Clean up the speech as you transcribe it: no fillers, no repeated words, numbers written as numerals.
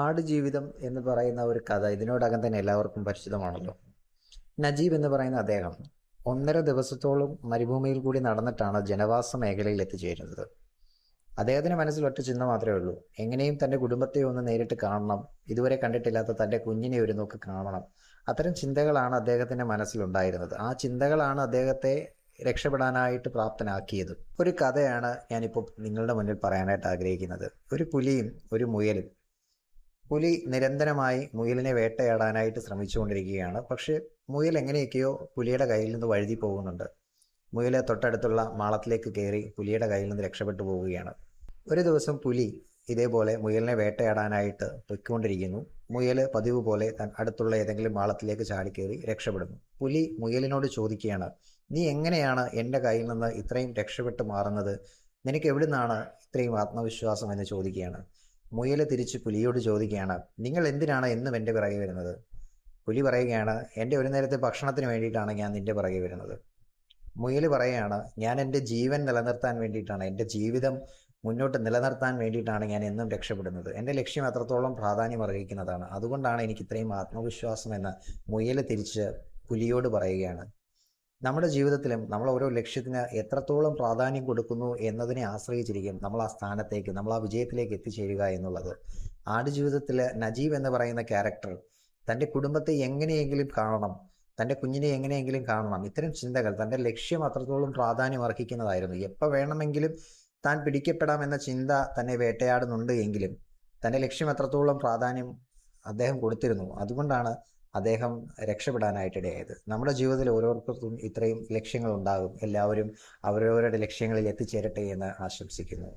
ആടുജീവിതം എന്ന് പറയുന്ന ഒരു കഥ ഇതിനോടകം തന്നെ എല്ലാവർക്കും പരിചിതമാണല്ലോ. നജീബ് എന്ന് പറയുന്ന അദ്ദേഹം 1.5 ദിവസത്തോളം മരുഭൂമിയിൽ കൂടി നടന്നിട്ടാണ് ജനവാസ മേഖലയിൽ എത്തിച്ചേരുന്നത്. അദ്ദേഹത്തിന്റെ മനസ്സിൽ ഒറ്റ ചിന്ത മാത്രമേ ഉള്ളൂ: എങ്ങനെയും തന്റെ കുടുംബത്തെ ഒന്ന് നേരിട്ട് കാണണം, ഇതുവരെ കണ്ടിട്ടില്ലാത്ത തന്റെ കുഞ്ഞിനെ ഒരു നോക്ക് കാണണം. അത്തരം ചിന്തകളാണ് അദ്ദേഹത്തിന്റെ മനസ്സിലുണ്ടായിരുന്നത്. ആ ചിന്തകളാണ് അദ്ദേഹത്തെ രക്ഷപ്പെടാനായിട്ട് പ്രാപ്തനാക്കിയത്. ഒരു കഥയാണ് ഞാനിപ്പോൾ നിങ്ങളുടെ മുന്നിൽ പറയാനായിട്ട് ആഗ്രഹിക്കുന്നത്. ഒരു പുലിയും ഒരു മുയലും. പുലി നിരന്തരമായി മുയലിനെ വേട്ടയാടാനായിട്ട് ശ്രമിച്ചുകൊണ്ടിരിക്കുകയാണ്. പക്ഷെ മുയൽ എങ്ങനെയൊക്കെയോ പുലിയുടെ കയ്യിൽ നിന്ന് വഴുതി പോകുന്നുണ്ട്. മുയൽ തൊട്ടടുത്തുള്ള മാളത്തിലേക്ക് കയറി പുലിയുടെ കയ്യിൽ നിന്ന് രക്ഷപ്പെട്ടു പോവുകയാണ്. ഒരു ദിവസം പുലി ഇതേപോലെ മുയലിനെ വേട്ടയാടാനായിട്ട് പൊയ്ക്കൊണ്ടിരിക്കുന്നു. മുയൽ പതിവ് പോലെ അടുത്തുള്ള ഏതെങ്കിലും മാളത്തിലേക്ക് ചാടിക്കേറി രക്ഷപ്പെടുന്നു. പുലി മുയലിനോട് ചോദിക്കുകയാണ്: നീ എങ്ങനെയാണ് എൻ്റെ കയ്യിൽ നിന്ന് ഇത്രയും രക്ഷപ്പെട്ടു മാറുന്നത്? നിനക്ക് എവിടുന്നാണ് ഇത്രയും ആത്മവിശ്വാസം എന്ന് ചോദിക്കുകയാണ്. മുയൽ തിരിച്ച് പുലിയോട് ചോദിക്കുകയാണ്: നിങ്ങൾ എന്തിനാണ് എന്നും എൻ്റെ പിറകെ വരുന്നത്? പുലി പറയുകയാണ്: എൻ്റെ ഒരു നേരത്തെ ഭക്ഷണത്തിന് വേണ്ടിയിട്ടാണ് ഞാൻ നിന്റെ പിറകെ വരുന്നത്. മുയൽ പറയുകയാണ്: ഞാൻ എൻ്റെ ജീവൻ നിലനിർത്താൻ വേണ്ടിയിട്ടാണ്, എൻ്റെ ജീവിതം മുന്നോട്ട് നിലനിർത്താൻ വേണ്ടിയിട്ടാണ് ഞാൻ എന്നും രക്ഷപ്പെടുന്നത്. എൻ്റെ ലക്ഷ്യം അത്രത്തോളം പ്രാധാന്യം അർഹിക്കുന്നതാണ്. അതുകൊണ്ടാണ് എനിക്ക് ഇത്രയും ആത്മവിശ്വാസം എന്ന് മുയൽ തിരിച്ച് പുലിയോട് പറയുകയാണ്. നമ്മുടെ ജീവിതത്തിലും നമ്മൾ ഓരോ ലക്ഷ്യത്തിന് എത്രത്തോളം പ്രാധാന്യം കൊടുക്കുന്നു എന്നതിനെ ആശ്രയിച്ചിരിക്കും നമ്മൾ ആ സ്ഥാനത്തേക്ക്, നമ്മൾ ആ വിജയത്തിലേക്ക് എത്തിച്ചേരുക എന്നുള്ളത്. ആടുജീവിതത്തിൽ നജീബ് എന്ന് പറയുന്ന ക്യാരക്ടർ തൻ്റെ കുടുംബത്തെ എങ്ങനെയെങ്കിലും കാണണം, തൻ്റെ കുഞ്ഞിനെ എങ്ങനെയെങ്കിലും കാണണം, ഇത്തരം ചിന്തകൾ, തൻ്റെ ലക്ഷ്യം അത്രത്തോളം പ്രാധാന്യം അർഹിക്കുന്നതായിരുന്നു. എപ്പോൾ വേണമെങ്കിലും താൻ പിടിക്കപ്പെടാമെന്ന ചിന്ത തന്നെ വേട്ടയാടുന്നുണ്ട് എങ്കിലും തൻ്റെ ലക്ഷ്യം എത്രത്തോളം പ്രാധാന്യം അദ്ദേഹം കൊടുത്തിരുന്നു. അതുകൊണ്ടാണ് അദ്ദേഹം രക്ഷപ്പെടാനായിട്ടിടയായത്. നമ്മുടെ ജീവിതത്തിൽ ഓരോരുത്തർക്കും ഇത്രയും ലക്ഷ്യങ്ങൾ ഉണ്ടാകും. എല്ലാവരും അവരവരുടെ ലക്ഷ്യങ്ങളിൽ എത്തിച്ചേരട്ടെ എന്ന് ആശംസിക്കുന്നു.